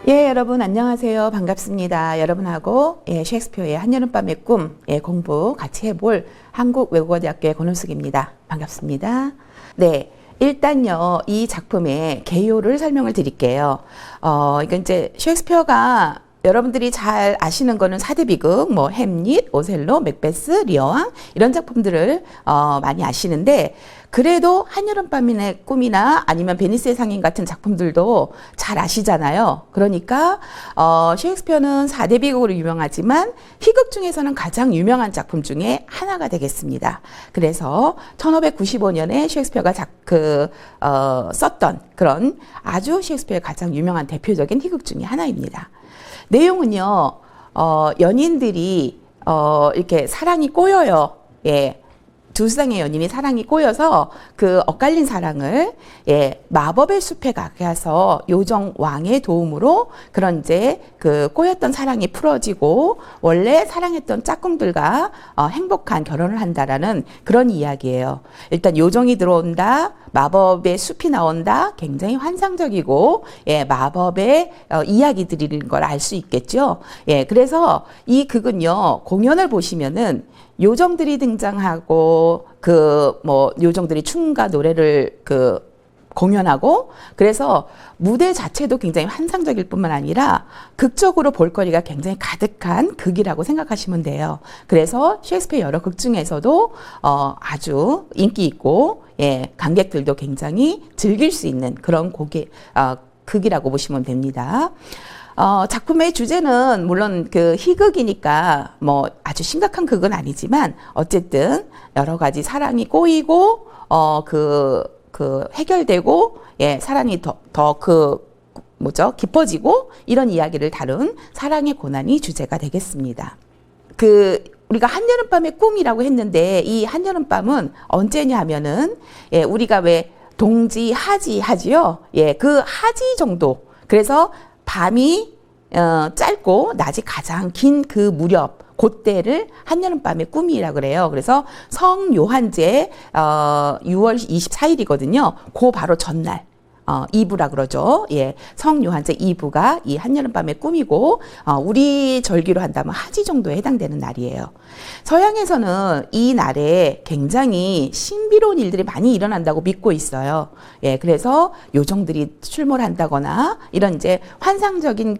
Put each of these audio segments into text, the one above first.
예, 여러분 안녕하세요. 반갑습니다. 여러분하고 셰익스피어의 한여름밤의 꿈 공부 같이 해볼 한국외국어대학교의 권은숙입니다. 반갑습니다. 네, 일단요 이 작품의 개요를 설명을 드릴게요. 이건 이제 셰익스피어가 여러분들이 잘 아시는 거는 사대 비극, 뭐 햄릿, 오셀로, 맥베스, 리어왕 이런 작품들을 많이 아시는데 그래도 한여름밤의 꿈이나 아니면 베니스의 상인 같은 작품들도 잘 아시잖아요. 그러니까 셰익스피어는 사대 비극으로 유명하지만 희극 중에서는 가장 유명한 작품 중에 하나가 되겠습니다. 그래서 1595년에 셰익스피어가 썼던 그런 아주 셰익스피어의 가장 유명한 대표적인 희극 중에 하나입니다. 내용은요, 연인들이, 이렇게 사랑이 꼬여요. 예. 두 쌍의 연인이 사랑이 꼬여서 그 엇갈린 사랑을 마법의 숲에 가서 요정 왕의 도움으로 그런 이제 그 꼬였던 사랑이 풀어지고 원래 사랑했던 짝꿍들과 행복한 결혼을 한다라는 그런 이야기예요. 일단 요정이 들어온다. 마법의 숲이 나온다. 굉장히 환상적이고 마법의 이야기들인 걸 알 수 있겠죠. 그래서 이 극은요. 공연을 보시면은 요정들이 등장하고 요정들이 춤과 노래를 공연하고 그래서 무대 자체도 굉장히 환상적일 뿐만 아니라 극적으로 볼거리가 굉장히 가득한 극이라고 생각하시면 돼요. 그래서 셰익스피어 여러 극 중에서도 아주 인기 있고 관객들도 굉장히 즐길 수 있는 그런 극이라고 보시면 됩니다. 작품의 주제는 물론 그 희극이니까 뭐 아주 심각한 극은 아니지만 어쨌든 여러 가지 사랑이 꼬이고 해결되고 사랑이 더 깊어지고 이런 이야기를 다룬 사랑의 고난이 주제가 되겠습니다. 우리가 한여름밤의 꿈이라고 했는데 이 한여름밤은 언제냐 하면은 우리가 왜 동지 하지 하지요. 그 하지 정도. 그래서 밤이 짧고 낮이 가장 긴 그 무렵 그때를 한여름밤의 꿈이라고 그래요. 그래서 성요한제 6월 24일이거든요. 그 바로 전날 이브라 그러죠. 성요한제 이브가 이 한여름밤의 꿈이고 우리 절기로 한다면 하지 정도에 해당되는 날이에요. 서양에서는 이 날에 굉장히 신비로운 일들이 많이 일어난다고 믿고 있어요. 그래서 요정들이 출몰한다거나 이런 이제 환상적인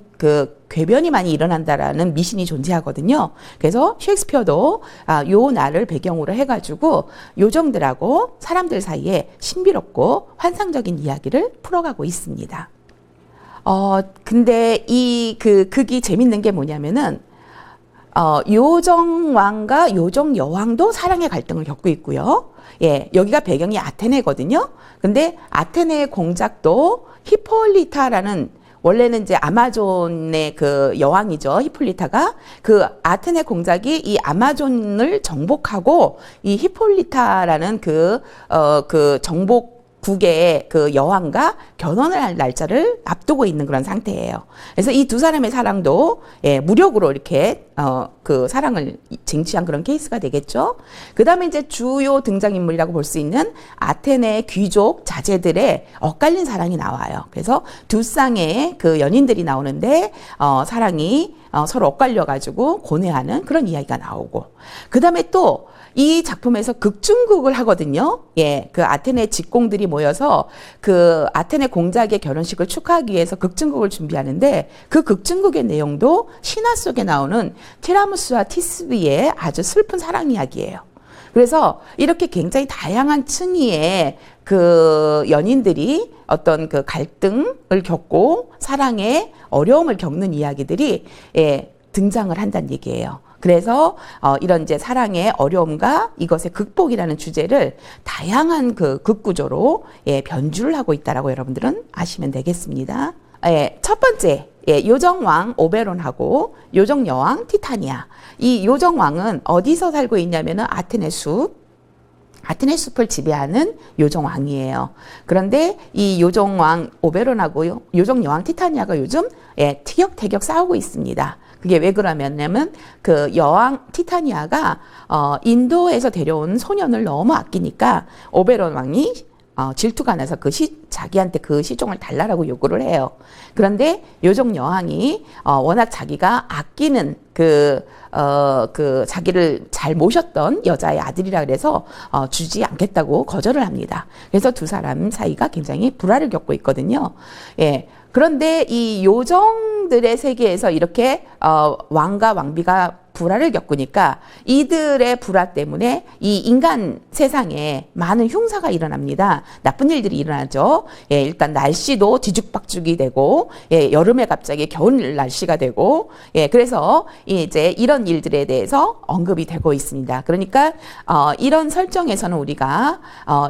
궤변이 많이 일어난다라는 미신이 존재하거든요. 그래서 셰익스피어도 요 날을 배경으로 해가지고 요정들하고 사람들 사이에 신비롭고 환상적인 이야기를 풀어가고 있습니다. 근데 이 극이 재밌는 게 뭐냐면은 요정왕과 요정여왕도 사랑의 갈등을 겪고 있고요. 여기가 배경이 아테네거든요. 근데 아테네의 공작도 히폴리타라는 원래는 이제 아마존의 그 여왕이죠. 히폴리타가 그 아테네 공작이 이 아마존을 정복하고 이 히폴리타라는 그 정복국의 그 여왕과 결혼을 할 날짜를 앞두고 있는 그런 상태예요. 그래서 이 두 사람의 사랑도 무력으로 이렇게 그 사랑을 쟁취한 그런 케이스가 되겠죠. 그 다음에 이제 주요 등장인물이라고 볼 수 있는 아테네 귀족 자제들의 엇갈린 사랑이 나와요. 그래서 두 쌍의 그 연인들이 나오는데 사랑이 서로 엇갈려가지고 고뇌하는 그런 이야기가 나오고 그 다음에 또 이 작품에서 극중극을 하거든요. 그 아테네 직공들이 모여서 그 아테네 공작의 결혼식을 축하하기 위해서 극중극을 준비하는데 그 극중극의 내용도 신화 속에 나오는 티라무스와 티스비의 아주 슬픈 사랑 이야기예요. 그래서 이렇게 굉장히 다양한 층위의 그 연인들이 어떤 그 갈등을 겪고 사랑의 어려움을 겪는 이야기들이 등장을 한다는 얘기예요. 그래서 이런 이제 사랑의 어려움과 이것의 극복이라는 주제를 다양한 그 극구조로 변주를 하고 있다라고 여러분들은 아시면 되겠습니다. 첫 번째 요정왕 오베론하고 요정여왕 티타니아. 이 요정왕은 어디서 살고 있냐면은 아테네 숲을 지배하는 요정왕이에요. 그런데 이 요정왕 오베론하고 요정여왕 티타니아가 요즘 티격태격 싸우고 있습니다. 그게 왜 그러냐면 그 여왕 티타니아가 인도에서 데려온 소년을 너무 아끼니까 오베론 왕이 질투가 나서 자기한테 그 시종을 달라라고 요구를 해요. 그런데 요종 여왕이 워낙 자기가 아끼는 그 자기를 잘 모셨던 여자의 아들이라 그래서 주지 않겠다고 거절을 합니다. 그래서 두 사람 사이가 굉장히 불화를 겪고 있거든요. 예. 그런데 이 요정들의 세계에서 이렇게 왕과 왕비가 불화를 겪으니까 이들의 불화 때문에 이 인간 세상에 많은 흉사가 일어납니다. 나쁜 일들이 일어나죠. 예, 일단 날씨도 뒤죽박죽이 되고, 예, 여름에 갑자기 겨울 날씨가 되고, 예, 그래서 이제 이런 일들에 대해서 언급이 되고 있습니다. 그러니까 이런 설정에서는 우리가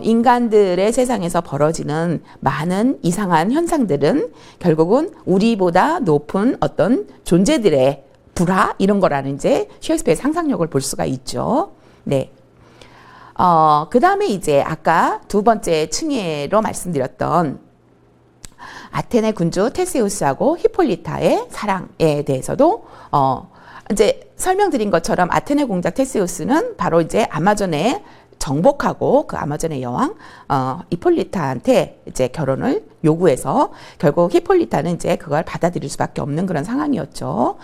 인간들의 세상에서 벌어지는 많은 이상한 현상들은 결국은 우리보다 높은 어떤 존재들의 불화 이런 거라는 이제 셰익스피어의 상상력을 볼 수가 있죠. 네. 그 다음에 이제 아까 두 번째 층예로 말씀드렸던 아테네 군주 테세우스하고 히폴리타의 사랑에 대해서도 이제 설명드린 것처럼 아테네 공작 테세우스는 바로 이제 아마존에 정복하고 그 아마존의 여왕 히폴리타한테 이제 결혼을 요구해서 결국 히폴리타는 이제 그걸 받아들일 수밖에 없는 그런 상황이었죠.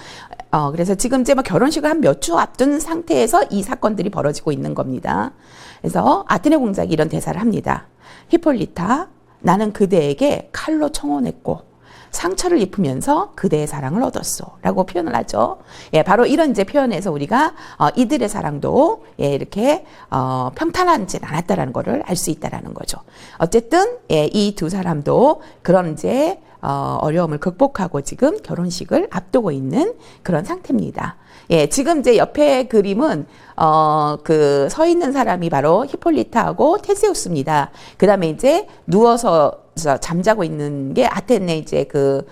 그래서 지금 이제 뭐 결혼식을 한 몇 주 앞둔 상태에서 이 사건들이 벌어지고 있는 겁니다. 그래서 아테네 공작이 이런 대사를 합니다. 히폴리타, 나는 그대에게 칼로 청혼했고 상처를 입으면서 그대의 사랑을 얻었소 라고 표현을 하죠. 예, 바로 이런 이제 표현에서 우리가 이들의 사랑도 예, 이렇게 평탄하지 않았다라는 것을 알 수 있다라는 거죠. 어쨌든 예, 이 두 사람도 그런 이제 어려움을 극복하고 지금 결혼식을 앞두고 있는 그런 상태입니다. 예, 지금 이제 옆에 그림은 그 서 있는 사람이 바로 히폴리타하고 테세우스입니다. 그다음에 이제 누워서 잠자고 있는 게 아테네 이제 그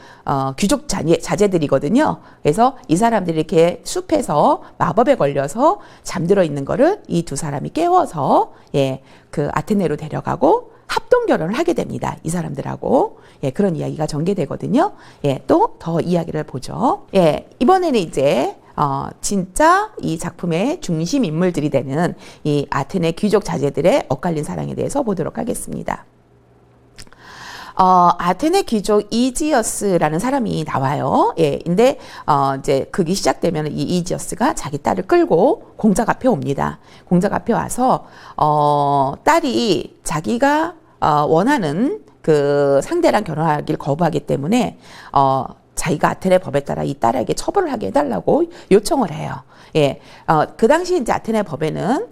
귀족 자제들이거든요. 그래서 이 사람들이 이렇게 숲에서 마법에 걸려서 잠들어 있는 거를 이 두 사람이 깨워서 예, 그 아테네로 데려가고 합동 결혼을 하게 됩니다. 이 사람들하고. 예, 그런 이야기가 전개되거든요. 예, 또 더 이야기를 보죠. 예, 이번에는 이제 진짜 이 작품의 중심 인물들이 되는 이 아테네 귀족 자제들의 엇갈린 사랑에 대해서 보도록 하겠습니다. 아테네 귀족 이지어스라는 사람이 나와요. 예, 근데, 이제 극이 시작되면 이 이지어스가 자기 딸을 끌고 공작 앞에 옵니다. 공작 앞에 와서, 딸이 자기가, 원하는 그 상대랑 결혼하길 거부하기 때문에, 자기가 아테네 법에 따라 이 딸에게 처벌을 하게 해달라고 요청을 해요. 예, 그 당시 이제 아테네 법에는,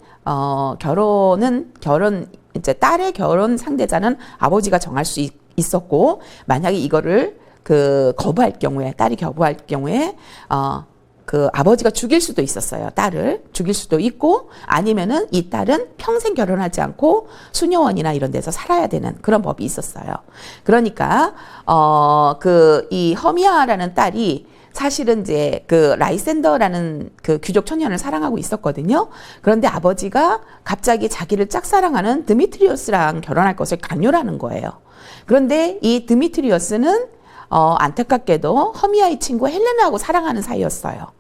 이제 딸의 결혼 상대자는 아버지가 정할 수 있었고, 만약에 이거를 거부할 경우에, 딸이 거부할 경우에, 그 아버지가 죽일 수도 있었어요. 딸을 죽일 수도 있고, 아니면은 이 딸은 평생 결혼하지 않고 수녀원이나 이런 데서 살아야 되는 그런 법이 있었어요. 그러니까, 이 허미아라는 딸이 사실은 이제 그 라이센더라는 그 귀족 청년을 사랑하고 있었거든요. 그런데 아버지가 갑자기 자기를 짝사랑하는 드미트리오스랑 결혼할 것을 강요하는 거예요. 그런데 이 드미트리오스는 안타깝게도 허미아의 친구 헬레나하고 사랑하는 사이였어요.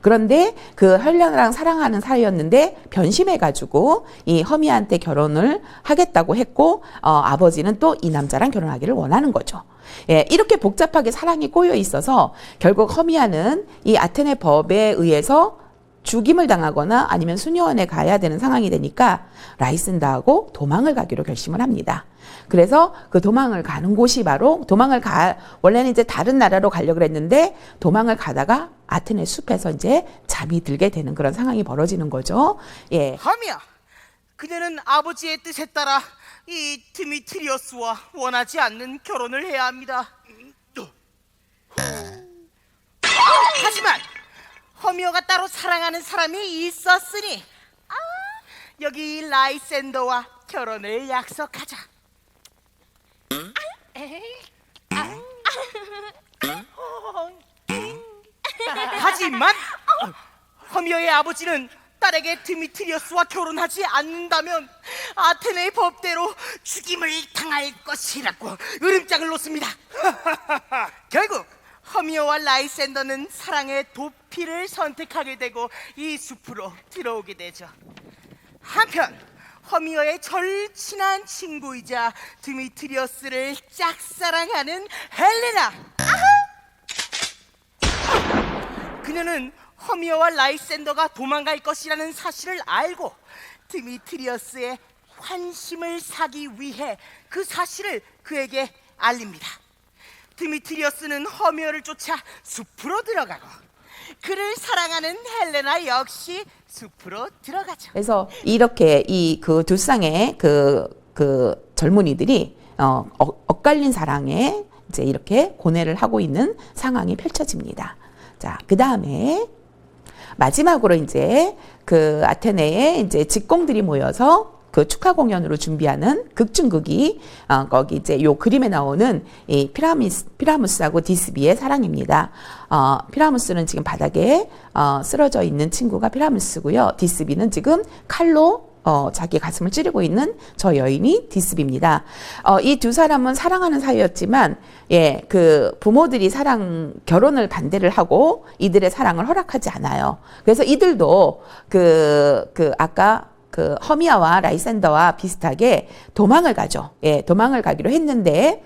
그런데 그 헬레나랑 사랑하는 사이였는데 변심해가지고 이 허미아한테 결혼을 하겠다고 했고 아버지는 또 이 남자랑 결혼하기를 원하는 거죠. 예, 이렇게 복잡하게 사랑이 꼬여 있어서 결국 허미아는 이 아테네 법에 의해서 죽임을 당하거나 아니면 수녀원에 가야 되는 상황이 되니까 라이센더하고 도망을 가기로 결심을 합니다. 그래서 그 도망을 가는 곳이 바로 원래는 이제 다른 나라로 가려고 했는데 도망을 가다가 아테네 숲에서 이제 잠이 들게 되는 그런 상황이 벌어지는 거죠. 예. 하미야, 그녀는 아버지의 뜻에 따라 이 드미트리오스와 원하지 않는 결혼을 해야 합니다. 하지만 허미어가 따로 사랑하는 사람이 있었으니 여기 라이센더와 결혼을 약속하자. 하지만 허미어의 아버지는 딸에게 드미트리오스와 결혼하지 않는다면 아테네의 법대로 죽임을 당할 것이라고 으름장을 놓습니다. 결국 허미어와 라이센더는 사랑의 도피를 선택하게 되고 이 숲으로 들어오게 되죠. 한편 허미어의 절친한 친구이자 드미트리어스를 짝사랑하는 헬레나. 그녀는 허미어와 라이센더가 도망갈 것이라는 사실을 알고 드미트리어스의 환심을 사기 위해 그 사실을 그에게 알립니다. 드미트리어스는 허미어를 쫓아 숲으로 들어가고 그를 사랑하는 헬레나 역시 숲으로 들어가죠. 그래서 이렇게 이 그 두 쌍의 그 젊은이들이 엇갈린 사랑에 이제 이렇게 고뇌를 하고 있는 상황이 펼쳐집니다. 자, 그 다음에 마지막으로 이제 그 아테네에 이제 직공들이 모여서 그 축하 공연으로 준비하는 극중극이 거기 이제 요 그림에 나오는 이 피라무스하고 디스비의 사랑입니다. 피라무스는 지금 바닥에 쓰러져 있는 친구가 피라무스고요. 디스비는 지금 칼로 자기 가슴을 찌르고 있는 저 여인이 디스비입니다. 이 두 사람은 사랑하는 사이였지만, 예, 그 부모들이 결혼을 반대를 하고 이들의 사랑을 허락하지 않아요. 그래서 이들도 아까 그 허미아와 라이센더와 비슷하게 도망을 가죠. 예, 도망을 가기로 했는데,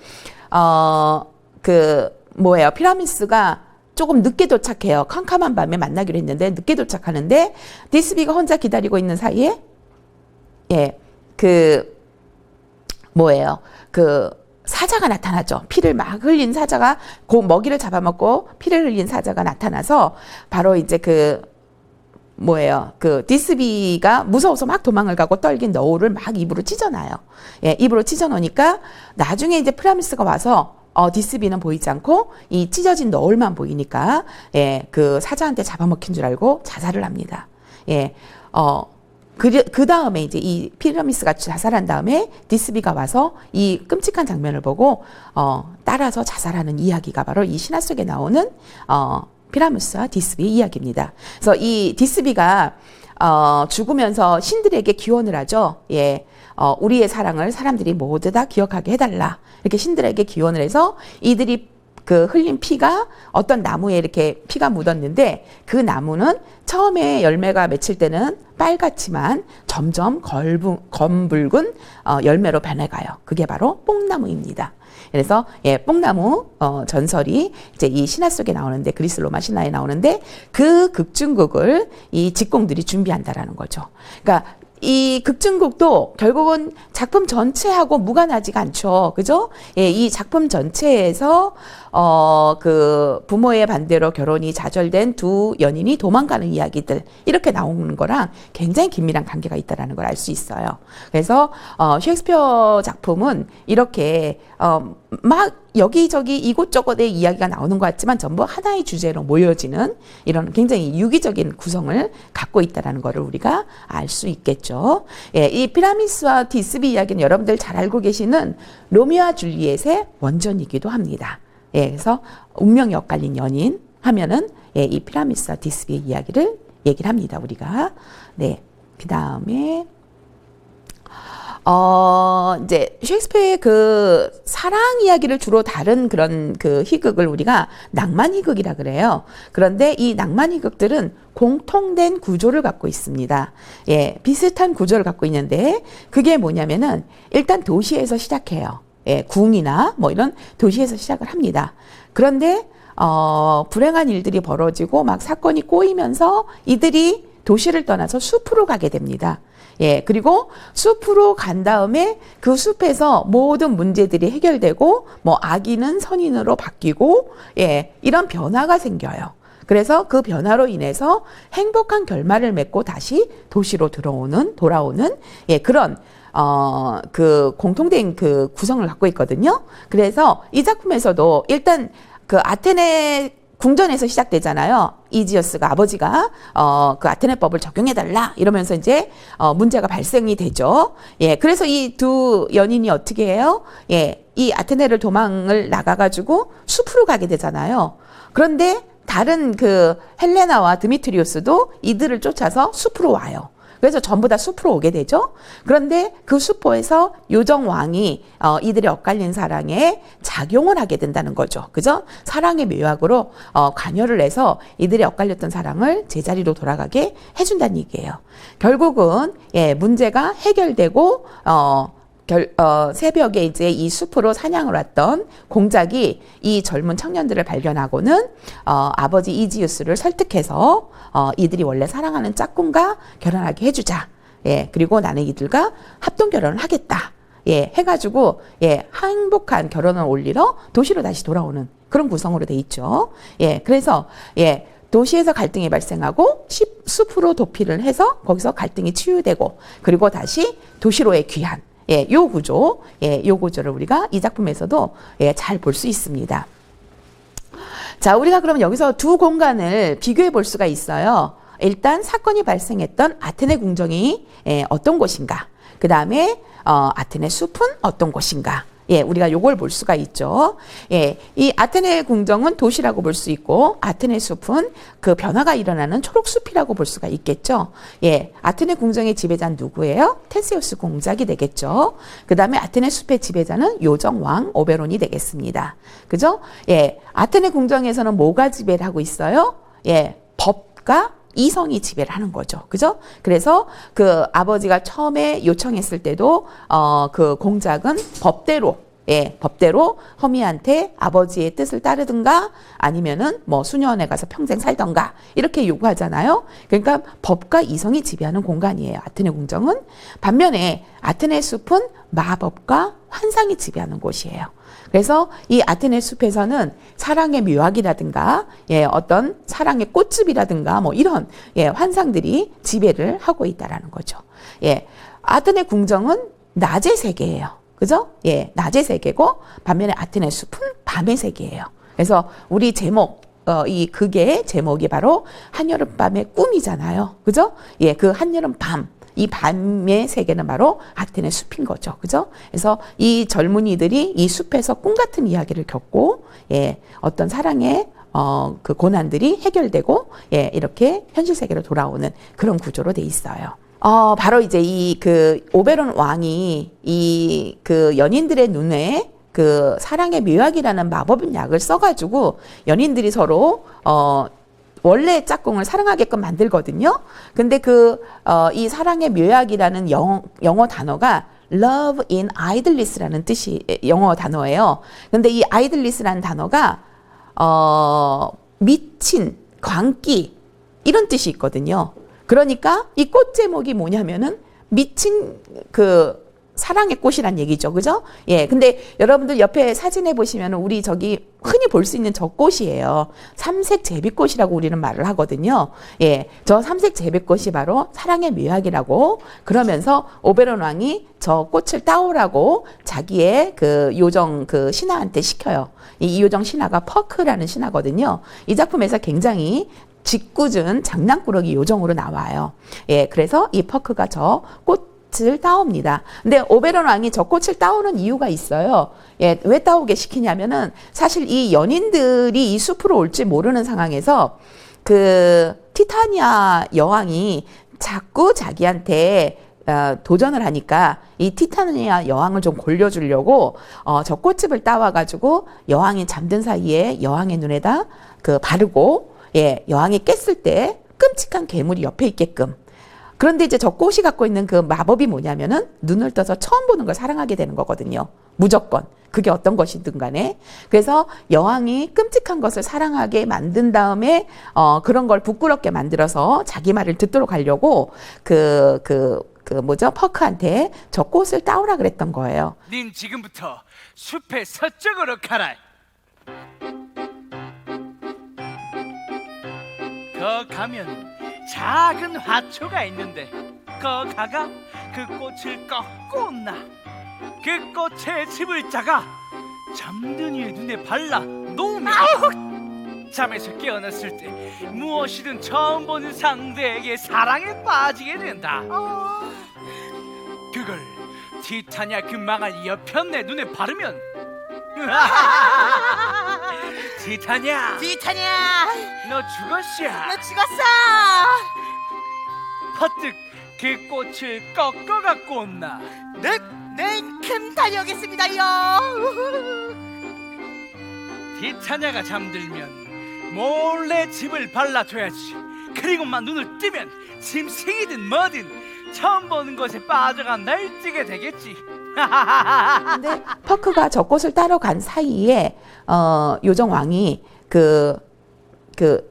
피라미스가 조금 늦게 도착해요. 캄캄한 밤에 만나기로 했는데, 늦게 도착하는데, 디스비가 혼자 기다리고 있는 사이에, 예, 사자가 나타나죠. 피를 막 흘린 사자가, 먹이를 잡아먹고 피를 흘린 사자가 나타나서, 바로 이제 디스비가 무서워서 막 도망을 가고 떨긴 너울을 막 입으로 찢어놔요. 예, 입으로 찢어놓으니까, 나중에 이제 피라미스가 와서, 디스비는 보이지 않고, 이 찢어진 너울만 보이니까, 예, 그 사자한테 잡아먹힌 줄 알고 자살을 합니다. 예, 그 다음에 이제 이 피라미스가 자살한 다음에 디스비가 와서 이 끔찍한 장면을 보고 따라서 자살하는 이야기가 바로 이 신화 속에 나오는 피라미스와 디스비의 이야기입니다. 그래서 이 디스비가 죽으면서 신들에게 기원을 하죠. 예, 우리의 사랑을 사람들이 모두 다 기억하게 해달라. 이렇게 신들에게 기원을 해서 이들이 그 흘린 피가 어떤 나무에 이렇게 피가 묻었는데 그 나무는 처음에 열매가 맺힐 때는 빨갛지만 점점 검붉은 열매로 변해가요. 그게 바로 뽕나무입니다. 그래서 예, 뽕나무 전설이 이제 이 신화 속에 나오는데 그리스 로마 신화에 나오는데 그 극중극을 이 직공들이 준비한다라는 거죠. 그러니까 이 극중극도 결국은 작품 전체하고 무관하지가 않죠. 그죠? 예, 이 작품 전체에서 그 부모의 반대로 결혼이 좌절된 두 연인이 도망가는 이야기들 이렇게 나오는 거랑 굉장히 긴밀한 관계가 있다라는 걸 알 수 있어요. 그래서 셰익스피어 작품은 이렇게 막 여기저기 이곳저곳의 이야기가 나오는 것 같지만 전부 하나의 주제로 모여지는 이런 굉장히 유기적인 구성을 갖고 있다는 것을 우리가 알 수 있겠죠. 예, 이 피라미스와 디스비 이야기는 여러분들 잘 알고 계시는 로미오와 줄리엣의 원전이기도 합니다. 예, 그래서 운명이 엇갈린 연인 하면은 예, 이 피라미스와 디스비의 이야기를 얘기를 합니다. 우리가. 네, 그 다음에 이제 셰익스피어의 그 사랑 이야기를 주로 다룬 그런 그 희극을 우리가 낭만 희극이라 그래요. 그런데 이 낭만 희극들은 공통된 구조를 갖고 있습니다. 예, 비슷한 구조를 갖고 있는데 그게 뭐냐면은 일단 도시에서 시작해요. 예, 궁이나 뭐 이런 도시에서 시작을 합니다. 그런데 불행한 일들이 벌어지고 막 사건이 꼬이면서 이들이 도시를 떠나서 숲으로 가게 됩니다. 예, 그리고 숲으로 간 다음에 그 숲에서 모든 문제들이 해결되고, 뭐, 악인은 선인으로 바뀌고, 예, 이런 변화가 생겨요. 그래서 그 변화로 인해서 행복한 결말을 맺고 다시 도시로 돌아오는, 예, 그런, 그 공통된 그 구성을 갖고 있거든요. 그래서 이 작품에서도 일단 그 아테네 궁전에서 시작되잖아요. 이지어스가 아버지가 그 아테네법을 적용해달라 이러면서 이제 문제가 발생이 되죠. 예, 그래서 이 두 연인이 어떻게 해요? 예, 이 아테네를 도망을 나가가지고 숲으로 가게 되잖아요. 그런데 다른 그 헬레나와 드미트리우스도 이들을 쫓아서 숲으로 와요. 그래서 전부 다 숲으로 오게 되죠. 그런데 그 숲에서 요정왕이 이들의 엇갈린 사랑에 작용을 하게 된다는 거죠. 그죠? 사랑의 묘약으로 관여를 해서 이들의 엇갈렸던 사랑을 제자리로 돌아가게 해준다는 얘기예요. 결국은 문제가 해결되고 새벽에 이제 이 숲으로 사냥을 왔던 공작이 이 젊은 청년들을 발견하고는 아버지 이지우스를 설득해서 이들이 원래 사랑하는 짝꿍과 결혼하게 해주자. 그리고 나는 이들과 합동 결혼을 하겠다. 해가지고 행복한 결혼을 올리러 도시로 다시 돌아오는 그런 구성으로 돼 있죠. 그래서 도시에서 갈등이 발생하고 숲으로 도피를 해서 거기서 갈등이 치유되고 그리고 다시 도시로의 귀환. 요 구조를 우리가 이 작품에서도 잘 볼 수 있습니다. 자, 우리가 그럼 여기서 두 공간을 비교해 볼 수가 있어요. 일단 사건이 발생했던 아테네 궁정이 어떤 곳인가? 그 다음에 아테네 숲은 어떤 곳인가? 우리가 요걸 볼 수가 있죠. 이 아테네 궁정은 도시라고 볼 수 있고 아테네 숲은 그 변화가 일어나는 초록숲이라고 볼 수가 있겠죠. 아테네 궁정의 지배자는 누구예요? 테세우스 공작이 되겠죠. 그 다음에 아테네 숲의 지배자는 요정왕 오베론이 되겠습니다. 그죠? 아테네 궁정에서는 뭐가 지배를 하고 있어요? 법과 이성이 지배를 하는 거죠. 그죠? 그래서 그 아버지가 처음에 요청했을 때도 그 공작은 법대로 허미한테 아버지의 뜻을 따르든가 아니면은 뭐 수녀원에 가서 평생 살던가 이렇게 요구하잖아요. 그러니까 법과 이성이 지배하는 공간이에요. 아테네 궁정은. 반면에 아테네 숲은 마법과 환상이 지배하는 곳이에요. 그래서 이 아테네 숲에서는 사랑의 묘학이라든가 어떤 사랑의 꽃집이라든가 뭐 이런 환상들이 지배를 하고 있다라는 거죠. 아테네 궁정은 낮의 세계예요. 그죠? 낮의 세계고 반면에 아테네 숲은 밤의 세계예요. 그래서 우리 제목 이 극의 제목이 바로 한여름밤의 꿈이잖아요. 그죠? 그 한여름밤 이 밤의 세계는 바로 아테네 숲인 거죠. 그죠? 그래서 이 젊은이들이 이 숲에서 꿈 같은 이야기를 겪고, 어떤 사랑의, 그 고난들이 해결되고, 이렇게 현실 세계로 돌아오는 그런 구조로 돼 있어요. 바로 이제 이 그 오베론 왕이 이 그 연인들의 눈에 그 사랑의 묘약이라는 마법 약을 써가지고 연인들이 서로, 원래 짝꿍을 사랑하게끔 만들거든요. 근데 이 사랑의 묘약이라는 영어 단어가 love in idless라는 뜻이 영어 단어예요. 근데 이 idless라는 단어가, 미친, 광기, 이런 뜻이 있거든요. 그러니까 이 꽃 제목이 뭐냐면은 미친 사랑의 꽃이란 얘기죠. 그죠? 근데 여러분들 옆에 사진에 보시면 우리 저기 흔히 볼 수 있는 저 꽃이에요. 삼색 제비꽃이라고 우리는 말을 하거든요. 저 삼색 제비꽃이 바로 사랑의 묘약이라고 그러면서 오베론 왕이 저 꽃을 따오라고 자기의 그 요정 그 신하한테 시켜요. 이 요정 신하가 퍼크라는 신하거든요. 이 작품에서 굉장히 짓궂은 장난꾸러기 요정으로 나와요. 그래서 이 퍼크가 저 꽃을 따옵니다. 근데 오베론 왕이 저 꽃을 따오는 이유가 있어요. 왜 따오게 시키냐면은 사실 이 연인들이 이 숲으로 올지 모르는 상황에서 그 티타니아 여왕이 자꾸 자기한테 도전을 하니까 이 티타니아 여왕을 좀 골려주려고 저 꽃집을 따와가지고 여왕이 잠든 사이에 여왕의 눈에다 바르고 여왕이 깼을 때 끔찍한 괴물이 옆에 있게끔. 그런데 이제 저 꽃이 갖고 있는 그 마법이 뭐냐면은 눈을 떠서 처음 보는 걸 사랑하게 되는 거거든요. 무조건. 그게 어떤 것이든 간에. 그래서 여왕이 끔찍한 것을 사랑하게 만든 다음에 그런 걸 부끄럽게 만들어서 자기 말을 듣도록 하려고 퍼크한테 저 꽃을 따오라 그랬던 거예요. 닌 지금부터 숲의 서쪽으로 가라. 거 가면 작은 화초가 있는데 거 가가 그 꽃을 꺾고 온나. 그 꽃의 즙을 짜가 잠든 이의 눈에 발라 놓으면 잠에서 깨어났을 때 무엇이든 처음 보는 상대에게 사랑에 빠지게 된다. 그걸 티타니아 그 망할 여편네 눈에 바르면 티타니아 너 죽었어. 나 죽었어. 퍼뜩 그 꽃을 꺾어 갖고 온나. 큰 다녀오겠습니다요. 티타냐가 잠들면 몰래 집을 발라줘야지. 그리고만 눈을 뜨면 짐승이든 뭐든 처음 보는 것에 빠져가 날뛰게 되겠지. 근데 퍼크가 저 꽃을 따러 간 사이에 요정 왕이 그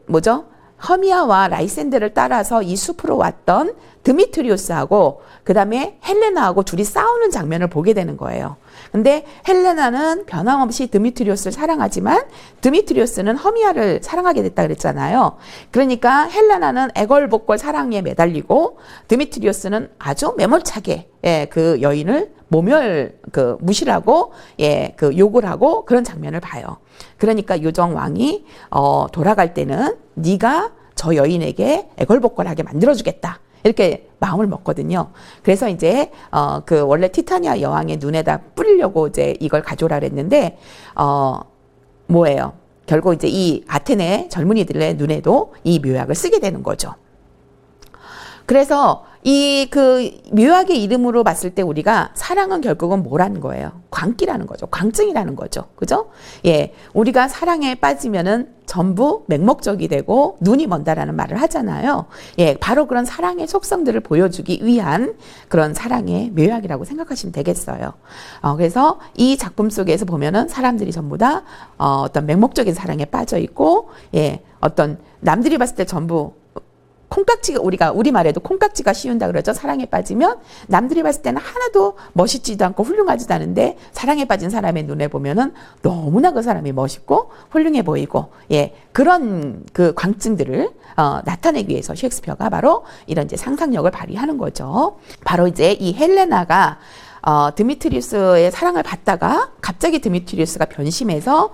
뭐죠? 허미아와 라이센드를 따라서 이 숲으로 왔던 드미트리우스하고 그 다음에 헬레나하고 둘이 싸우는 장면을 보게 되는 거예요. 근데 헬레나는 변함없이 드미트리우스를 사랑하지만 드미트리우스는 허미아를 사랑하게 됐다 그랬잖아요. 그러니까 헬레나는 애걸복걸 사랑에 매달리고 드미트리우스는 아주 매몰차게 그 여인을 무시를 하고 욕을 하고 그런 장면을 봐요. 그러니까 요정 왕이 돌아갈 때는 네가 저 여인에게 애걸복걸하게 만들어주겠다. 이렇게 마음을 먹거든요. 그래서 이제 원래 티타니아 여왕의 눈에다 뿌리려고 이제 이걸 가져오라 그랬는데 뭐예요? 결국 이제 이 아테네 젊은이들의 눈에도 이 묘약을 쓰게 되는 거죠. 그래서 이 묘약의 이름으로 봤을 때 우리가 사랑은 결국은 뭐라는 거예요? 광기라는 거죠. 광증이라는 거죠. 그죠? 예. 우리가 사랑에 빠지면은 전부 맹목적이 되고 눈이 먼다라는 말을 하잖아요. 예. 바로 그런 사랑의 속성들을 보여주기 위한 그런 사랑의 묘약이라고 생각하시면 되겠어요. 그래서 이 작품 속에서 보면은 사람들이 전부 다 어떤 맹목적인 사랑에 빠져 있고, 예. 어떤 남들이 봤을 때 전부 콩깍지가 우리가 우리말에도 콩깍지가 씌운다 그러죠. 사랑에 빠지면 남들이 봤을 때는 하나도 멋있지도 않고 훌륭하지도 않은데 사랑에 빠진 사람의 눈에 보면은 너무나 그 사람이 멋있고 훌륭해 보이고 그런 그 광증들을 나타내기 위해서 셰익스피어가 바로 이런 이제 상상력을 발휘하는 거죠. 바로 이제 이 헬레나가 드미트리우스의 사랑을 받다가 갑자기 드미트리우스가 변심해서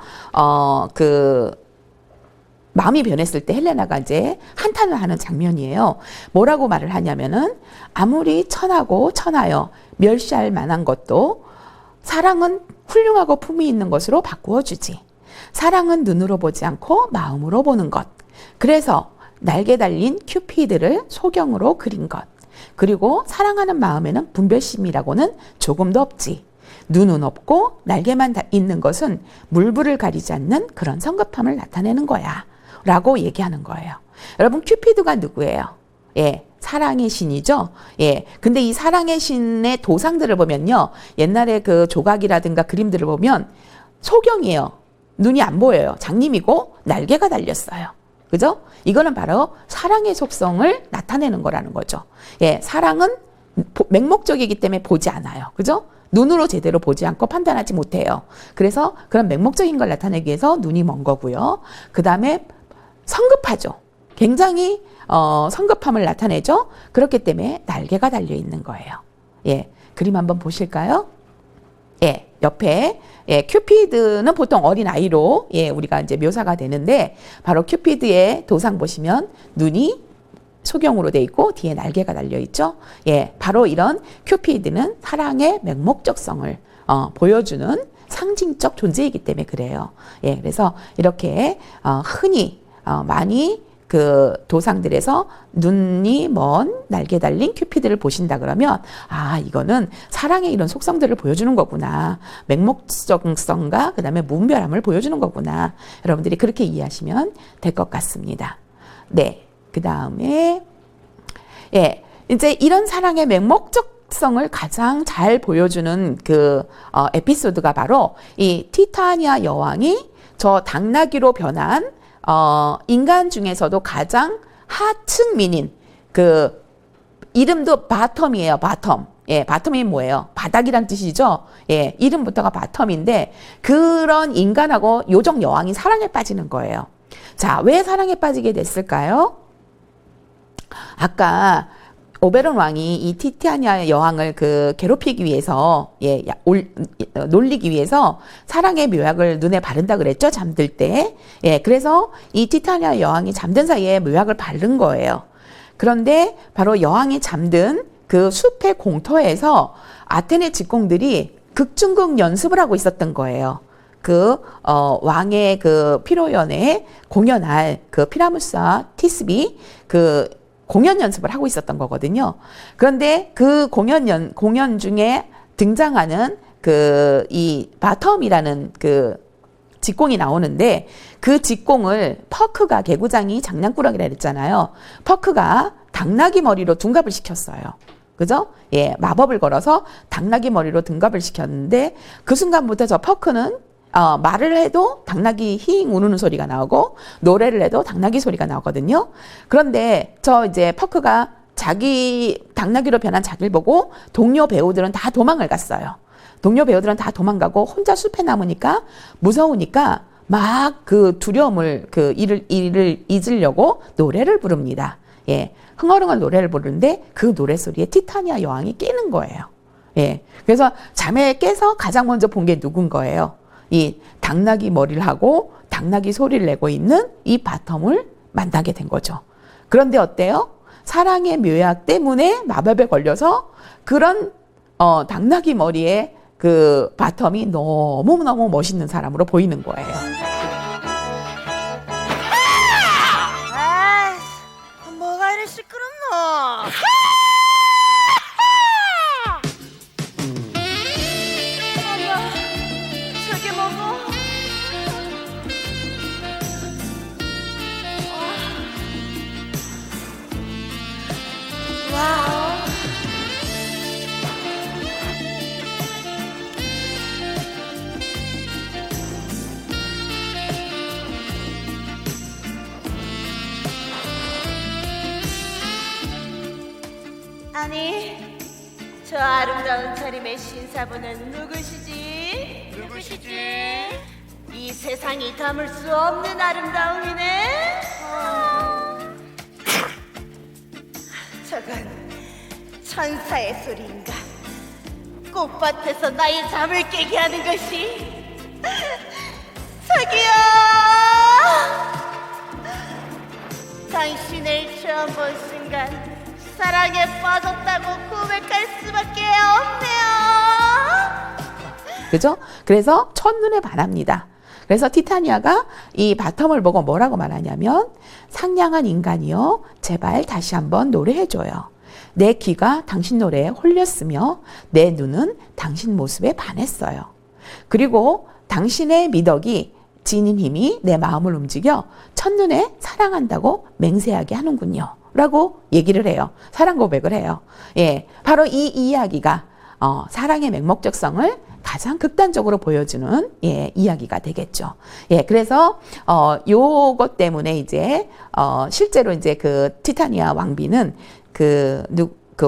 마음이 변했을 때 헬레나가 이제 한탄을 하는 장면이에요. 뭐라고 말을 하냐면은 아무리 천하고 천하여 멸시할 만한 것도 사랑은 훌륭하고 품위 있는 것으로 바꾸어 주지. 사랑은 눈으로 보지 않고 마음으로 보는 것. 그래서 날개 달린 큐피드를 소경으로 그린 것. 그리고 사랑하는 마음에는 분별심이라고는 조금도 없지. 눈은 없고 날개만 있는 것은 물불을 가리지 않는 그런 성급함을 나타내는 거야. 라고 얘기하는 거예요. 여러분, 큐피드가 누구예요? 예, 사랑의 신이죠? 예. 근데 이 사랑의 신의 도상들을 보면요. 옛날에 그 조각이라든가 그림들을 보면 소경이에요. 눈이 안 보여요. 장님이고 날개가 달렸어요. 그죠? 이거는 바로 사랑의 속성을 나타내는 거라는 거죠. 예, 사랑은 맹목적이기 때문에 보지 않아요. 그죠? 눈으로 제대로 보지 않고 판단하지 못해요. 그래서 그런 맹목적인 걸 나타내기 위해서 눈이 먼 거고요. 그 다음에 성급하죠. 굉장히 성급함을 나타내죠. 그렇기 때문에 날개가 달려 있는 거예요. 예, 그림 한번 보실까요? 예, 옆에 큐피드는 보통 어린 아이로 우리가 이제 묘사가 되는데 바로 큐피드의 도상 보시면 눈이 소경으로 돼 있고 뒤에 날개가 달려 있죠. 예, 바로 이런 큐피드는 사랑의 맹목적성을 보여주는 상징적 존재이기 때문에 그래요. 예, 그래서 이렇게 흔히 많이 그 도상들에서 눈이 먼 날개 달린 큐피드를 보신다 그러면 이거는 사랑의 이런 속성들을 보여주는 거구나. 맹목적성과 그 다음에 무분별함을 보여주는 거구나. 여러분들이 그렇게 이해하시면 될 것 같습니다. 네, 그 다음에 이제 이런 사랑의 맹목적성을 가장 잘 보여주는 그 에피소드가 바로 이 티타니아 여왕이 저 당나귀로 변한 인간 중에서도 가장 하층 민인 그 이름도 바텀이에요. 바텀. 예, 바텀이 뭐예요? 바닥이란 뜻이죠. 예, 이름부터가 바텀인데 그런 인간하고 요정 여왕이 사랑에 빠지는 거예요. 자, 왜 사랑에 빠지게 됐을까요? 아까 오베론 왕이 이 티타니아 여왕을 괴롭히기 위해서 놀리기 위해서 사랑의 묘약을 눈에 바른다 그랬죠. 잠들 때. 그래서 이 티타니아 여왕이 잠든 사이에 묘약을 바른 거예요. 그런데 바로 여왕이 잠든 그 숲의 공터에서 아테네 직공들이 극중극 연습을 하고 있었던 거예요. 왕의 피로연에 공연할 피라무스와 티스비 공연 연습을 하고 있었던 거거든요. 그런데 그 공연 중에 등장하는 이 바텀이라는 그 직공이 나오는데 그 직공을 퍼크가 개구장이 장난꾸러기라 그랬잖아요. 퍼크가 당나귀 머리로 둔갑을 시켰어요. 그죠? 예, 마법을 걸어서 당나귀 머리로 둔갑을 시켰는데 그 순간부터 저 퍼크는 말을 해도 당나귀 힝 우는 소리가 나오고 노래를 해도 당나귀 소리가 나오거든요. 그런데 저 이제 퍼크가 자기 당나귀로 변한 자기를 보고 동료 배우들은 다 도망을 갔어요. 동료 배우들은 다 도망가고 혼자 숲에 남으니까 무서우니까 막 그 두려움을 이를 잊으려고 노래를 부릅니다. 예. 흥얼흥얼 노래를 부르는데 그 노래 소리에 티타니아 여왕이 깨는 거예요. 예. 그래서 잠에 깨서 가장 먼저 본 게 누군 거예요. 이 당나귀 머리를 하고 당나귀 소리를 내고 있는 이 바텀을 만나게 된 거죠. 그런데 어때요? 사랑의 묘약 때문에 마법에 걸려서 그런 당나귀 머리에 그 바텀이 너무너무 멋있는 사람으로 보이는 거예요. 아, 뭐가 이리 시끄럽노? 엄마, 저게 뭐고? 와우. 아니, 저 아름다운 차림의 신사분은 누구시지? 이 세상이 담을 수 없는 아름다움이네. 저건 천사의 소리인가? 꽃밭에서 나의 잠을 깨게 하는 것이 자기야! 당신을 처음 본 순간 사랑에 빠졌다고 고백할 수밖에 없네요. 그죠? 그래서 첫눈에 반합니다. 그래서 티타니아가 이 바텀을 보고 뭐라고 말하냐면 상냥한 인간이여 제발 다시 한번 노래해줘요. 내 귀가 당신 노래에 홀렸으며 내 눈은 당신 모습에 반했어요. 그리고 당신의 미덕이 지닌 힘이 내 마음을 움직여 첫눈에 사랑한다고 맹세하게 하는군요. 라고 얘기를 해요. 사랑 고백을 해요. 예, 바로 이 이야기가 사랑의 맹목적성을 가장 극단적으로 보여주는 이야기가 되겠죠. 예, 그래서 요것 때문에 이제 실제로 이제 그 티타니아 왕비는 그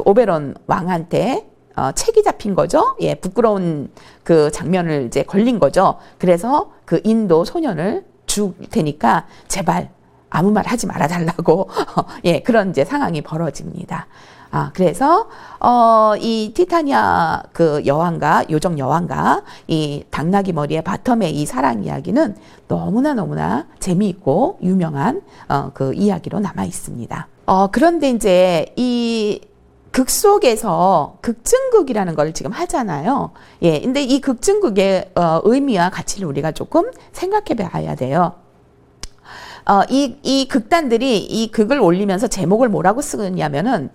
오베론 왕한테 책이 잡힌 거죠. 예, 부끄러운 그 장면을 이제 걸린 거죠. 그래서 그 인도 소년을 줄 테니까 제발 아무 말 하지 말아 달라고 예, 그런 이제 상황이 벌어집니다. 그래서 이 티타니아 그 여왕과 요정 여왕과 이 당나귀 머리의 바텀의 이 사랑 이야기는 너무나 재미있고 유명한 그 이야기로 남아 있습니다. 그런데 이제 이 극 속에서 극증극이라는 걸 지금 하잖아요. 예, 근데 이 극증극의 의미와 가치를 우리가 조금 생각해 봐야 돼요. 이 극단들이 이 극을 올리면서 제목을 뭐라고 쓰냐면은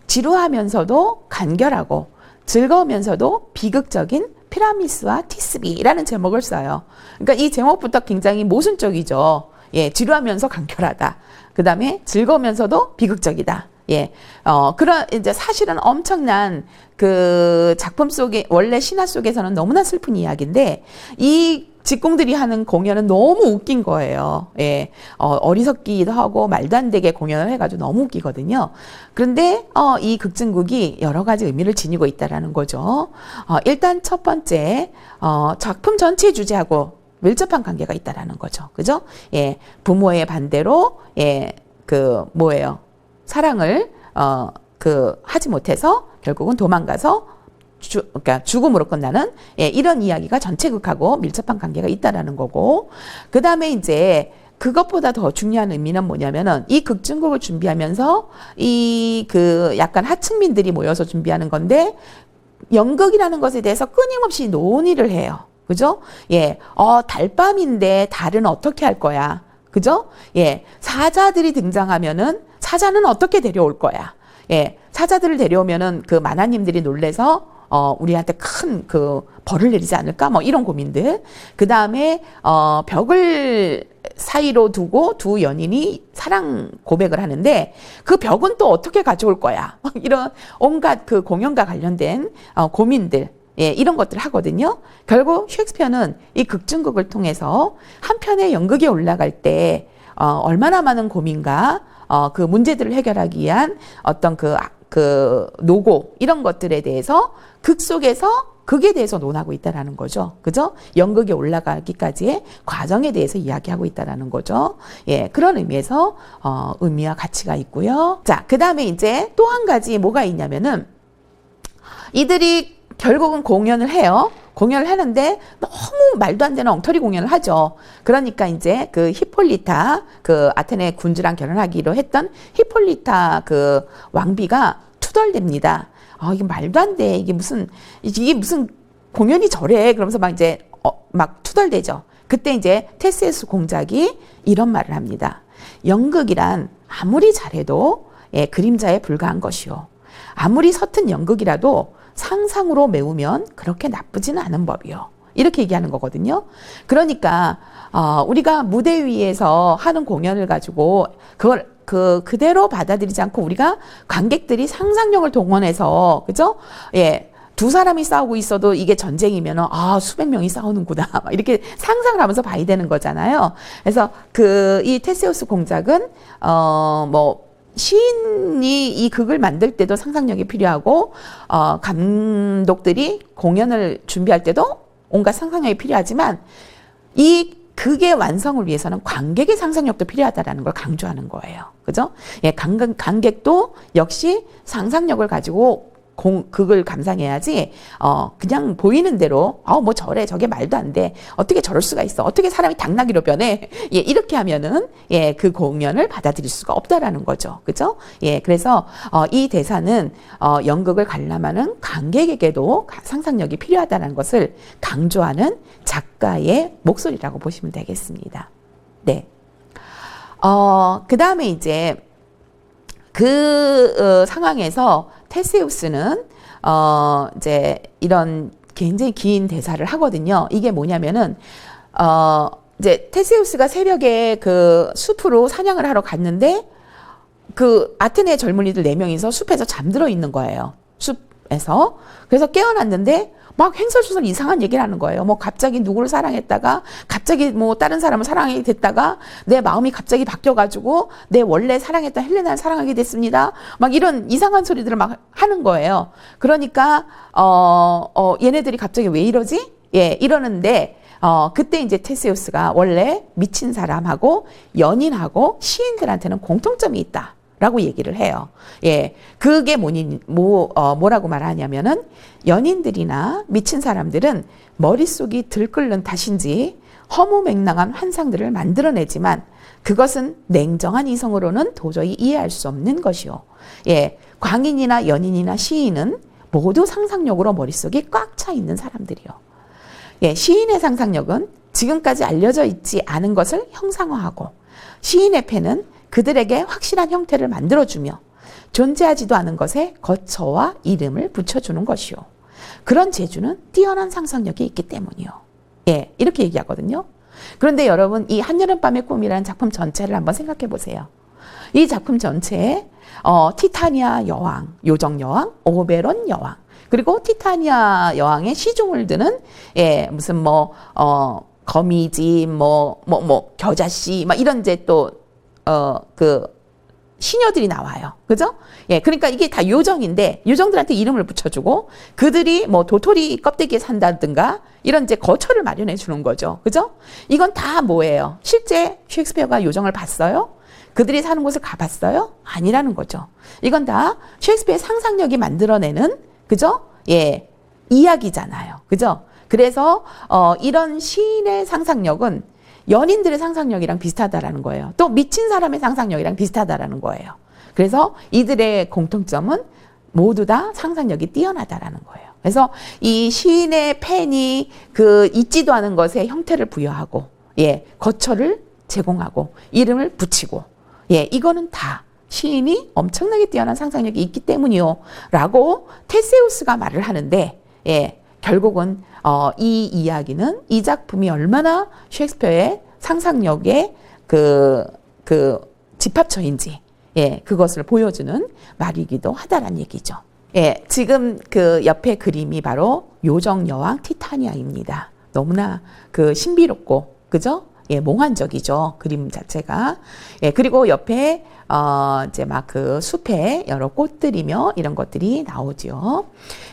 지루하면서도 간결하고 즐거우면서도 비극적인 피라미스와 티스비라는 제목을 써요. 그러니까 이 제목부터 굉장히 모순적이죠. 예, 지루하면서 간결하다. 그 다음에 즐거우면서도 비극적이다. 예, 그런, 이제 사실은 엄청난 그 작품 속에, 원래 신화 속에서는 너무나 슬픈 이야기인데, 이 직공들이 하는 공연은 너무 웃긴 거예요. 예, 어리석기도 하고 말도 안 되게 공연을 해가지고 너무 웃기거든요. 그런데, 이 극증극이 여러 가지 의미를 지니고 있다라는 거죠. 일단 첫 번째, 작품 전체 주제하고 밀접한 관계가 있다라는 거죠. 그죠? 예, 부모의 반대로, 예, 사랑을, 하지 못해서 결국은 도망가서 그러니까 죽음으로 끝나는 이런 이야기가 전체 극하고 밀접한 관계가 있다라는 거고, 그 다음에 이제 그것보다 더 중요한 의미는 뭐냐면은 이 극중극을 준비하면서 약간 하층민들이 모여서 준비하는 건데 연극이라는 것에 대해서 끊임없이 논의를 해요. 그죠? 예, 달밤인데 달은 어떻게 할 거야? 그죠? 예, 사자들이 등장하면은 사자는 어떻게 데려올 거야? 예, 사자들을 데려오면은 그 만화님들이 놀래서 우리한테 큰 그 벌을 내리지 않을까? 뭐 이런 고민들. 그 다음에 벽을 사이로 두고 두 연인이 사랑 고백을 하는데 그 벽은 또 어떻게 가져올 거야? 이런 온갖 그 공연과 관련된 고민들. 예, 이런 것들을 하거든요. 결국 셰익스피어는 이 극중극을 통해서 한 편의 연극에 올라갈 때 얼마나 많은 고민과 그 문제들을 해결하기 위한 어떤 그 노고 이런 것들에 대해서 극 속에서 극에 대해서 논하고 있다라는 거죠. 그죠? 연극에 올라가기까지의 과정에 대해서 이야기하고 있다라는 거죠. 예, 그런 의미에서 의미와 가치가 있고요. 자, 그 다음에 이제 또 한 가지 뭐가 있냐면은 이들이 결국은 공연을 해요. 공연을 하는데 너무 말도 안 되는 엉터리 공연을 하죠. 그러니까 이제 그 히폴리타, 그 아테네 군주랑 결혼하기로 했던 히폴리타 그 왕비가 투덜댑니다. 이게 말도 안 돼. 이게 무슨 공연이 저래. 그러면서 막 이제 막 투덜대죠. 그때 이제 테세우스 공작이 이런 말을 합니다. 연극이란 아무리 잘해도 그림자에 불과한 것이요. 아무리 서툰 연극이라도 상상으로 메우면 그렇게 나쁘지는 않은 법이요. 이렇게 얘기하는 거거든요. 그러니까 우리가 무대 위에서 하는 공연을 가지고 그걸 그대로 받아들이지 않고 우리가 관객들이 상상력을 동원해서 그죠? 예. 두 사람이 싸우고 있어도 이게 전쟁이면은 수백 명이 싸우는구나 막 이렇게 상상을 하면서 봐야 되는 거잖아요. 그래서 이 테세우스 공작은 뭐 시인이 이 극을 만들 때도 상상력이 필요하고 감독들이 공연을 준비할 때도 온갖 상상력이 필요하지만 이 극의 완성을 위해서는 관객의 상상력도 필요하다라는 걸 강조하는 거예요. 그죠? 예, 관객도 역시 상상력을 가지고 극을 감상해야지 그냥 보이는 대로 뭐 저게 말도 안 돼. 어떻게 저럴 수가 있어. 어떻게 사람이 당나귀로 변해. 예, 이렇게 하면은 그 공연을 받아들일 수가 없다라는 거죠. 그죠? 예, 그래서 이 대사는 연극을 관람하는 관객에게도 상상력이 필요하다는 것을 강조하는 작가의 목소리라고 보시면 되겠습니다. 네. 그 다음에 이제 상황에서 테세우스는 이제 이런 굉장히 긴 대사를 하거든요. 이게 뭐냐면은 이제 테세우스가 새벽에 그 숲으로 사냥을 하러 갔는데 그 아테네 젊은이들 4명이서 숲에서 잠들어 있는 거예요. 숲에서. 그래서 깨어났는데 막 횡설수설 이상한 얘기를 하는 거예요. 뭐 갑자기 누구를 사랑했다가 갑자기 뭐 다른 사람을 사랑하게 됐다가 내 마음이 갑자기 바뀌어가지고 내 원래 사랑했던 헬레나를 사랑하게 됐습니다. 막 이런 이상한 소리들을 막 하는 거예요. 그러니까 얘네들이 갑자기 왜 이러지? 예, 이러는데 그때 이제 테세우스가 원래 미친 사람하고 연인하고 시인들한테는 공통점이 있다. 라고 얘기를 해요. 예. 그게 뭐라고 말하냐면은 연인들이나 미친 사람들은 머릿속이 들끓는 탓인지 허무맹랑한 환상들을 만들어내지만 그것은 냉정한 이성으로는 도저히 이해할 수 없는 것이요. 예. 광인이나 연인이나 시인은 모두 상상력으로 머릿속이 꽉 차 있는 사람들이요. 예. 시인의 상상력은 지금까지 알려져 있지 않은 것을 형상화하고 시인의 펜은 그들에게 확실한 형태를 만들어주며 존재하지도 않은 것에 거처와 이름을 붙여주는 것이요. 그런 재주는 뛰어난 상상력이 있기 때문이요. 예, 이렇게 얘기하거든요. 그런데 여러분, 이 한여름밤의 꿈이라는 작품 전체를 한번 생각해 보세요. 이 작품 전체에 티타니아 여왕, 요정 여왕, 오베론 여왕, 그리고 티타니아 여왕의 시중을 드는 무슨 거미지, 겨자씨, 막 이런 이제 또 시녀들이 나와요. 그죠? 예, 그러니까 이게 다 요정인데, 요정들한테 이름을 붙여주고, 그들이 도토리 껍데기에 산다든가, 이런 이제 거처를 마련해 주는 거죠. 그죠? 이건 다 뭐예요? 실제 셰익스피어가 요정을 봤어요? 그들이 사는 곳을 가봤어요? 아니라는 거죠. 이건 다 셰익스피어의 상상력이 만들어내는, 그죠? 예, 이야기잖아요. 그죠? 그래서, 이런 시인의 상상력은 연인들의 상상력이랑 비슷하다라는 거예요. 또 미친 사람의 상상력이랑 비슷하다라는 거예요. 그래서 이들의 공통점은 모두 다 상상력이 뛰어나다라는 거예요. 그래서 이 시인의 펜이 있지도 않은 것에 형태를 부여하고, 예, 거처를 제공하고, 이름을 붙이고, 예, 이거는 다 시인이 엄청나게 뛰어난 상상력이 있기 때문이요. 라고 테세우스가 말을 하는데, 예, 결국은, 이 이야기는 이 작품이 얼마나 셰익스피어의 상상력의 그 집합처인지, 예, 그것을 보여주는 말이기도 하다란 얘기죠. 예, 지금 그 옆에 그림이 바로 요정 여왕 티타니아입니다. 너무나 그 신비롭고, 그죠? 예, 몽환적이죠. 그림 자체가. 예, 그리고 옆에, 이제 막 그 숲에 여러 꽃들이며 이런 것들이 나오죠.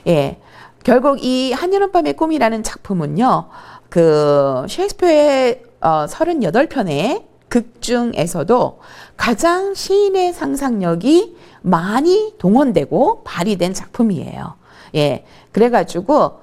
예, 결국 이 한여름밤의 꿈이라는 작품은요, 그 셰익스피어의 38편의 극 중에서도 가장 시인의 상상력이 많이 동원되고 발휘된 작품이에요. 예, 그래가지고,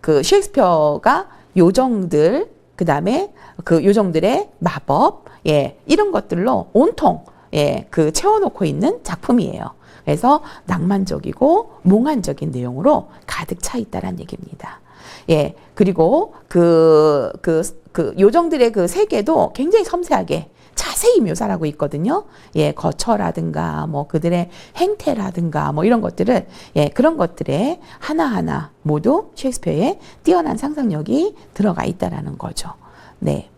그 셰익스피어가 요정들, 그 다음에 그 요정들의 마법, 예, 이런 것들로 온통, 예, 그 채워놓고 있는 작품이에요. 그래서 낭만적이고 몽환적인 내용으로 가득 차 있다란 얘기입니다. 예, 그리고 그 요정들의 그 세계도 굉장히 섬세하게 자세히 묘사를 하고 있거든요. 예, 거처라든가, 뭐, 그들의 행태라든가, 뭐, 이런 것들을, 예, 그런 것들에 하나하나 모두 셰익스피어의 뛰어난 상상력이 들어가 있다라는 거죠. 네.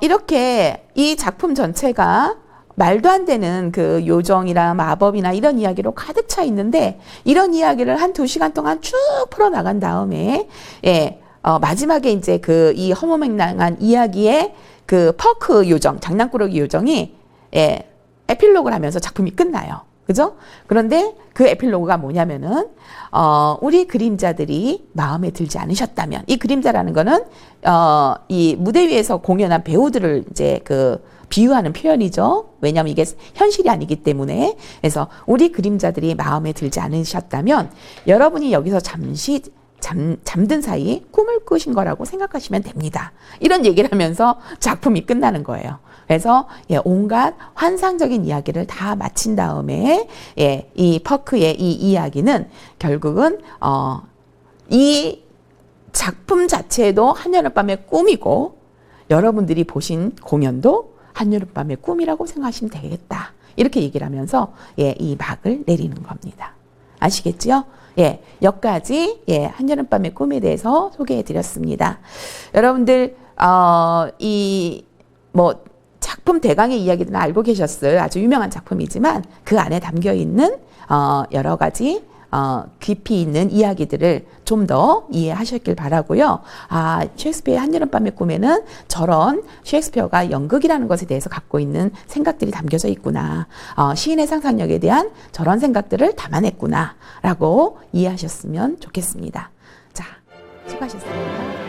이렇게 이 작품 전체가 말도 안 되는 그 요정이나 마법이나 이런 이야기로 가득 차 있는데, 이런 이야기를 한 2시간 동안 쭉 풀어나간 다음에, 예, 마지막에 이제 이 허무맹랑한 이야기의 그 퍼크 요정, 장난꾸러기 요정이, 예, 에필로그를 하면서 작품이 끝나요. 그죠? 그런데 그 에필로그가 뭐냐면은, 우리 그림자들이 마음에 들지 않으셨다면, 이 그림자라는 거는, 이 무대 위에서 공연한 배우들을 이제 비유하는 표현이죠. 왜냐하면 이게 현실이 아니기 때문에. 그래서 우리 그림자들이 마음에 들지 않으셨다면, 여러분이 여기서 잠시 잠든 사이 꿈을 꾸신 거라고 생각하시면 됩니다. 이런 얘기를 하면서 작품이 끝나는 거예요. 그래서 예, 온갖 환상적인 이야기를 다 마친 다음에 예, 이 퍼크의 이 이야기는 결국은 이 작품 자체도 한여름밤의 꿈이고 여러분들이 보신 공연도 한여름밤의 꿈이라고 생각하시면 되겠다. 이렇게 얘기를 하면서 예, 이 막을 내리는 겁니다. 아시겠죠? 예, 여기까지 예, 한여름밤의 꿈에 대해서 소개해 드렸습니다. 여러분들 작품 대강의 이야기들은 알고 계셨을 아주 유명한 작품이지만 그 안에 담겨 있는 여러 가지 깊이 있는 이야기들을 좀 더 이해하셨길 바라고요. 셰익스피어의 한여름밤의 꿈에는 저런 셰익스피어가 연극이라는 것에 대해서 갖고 있는 생각들이 담겨져 있구나. 시인의 상상력에 대한 저런 생각들을 담아냈구나. 라고 이해하셨으면 좋겠습니다. 자, 수고하셨습니다.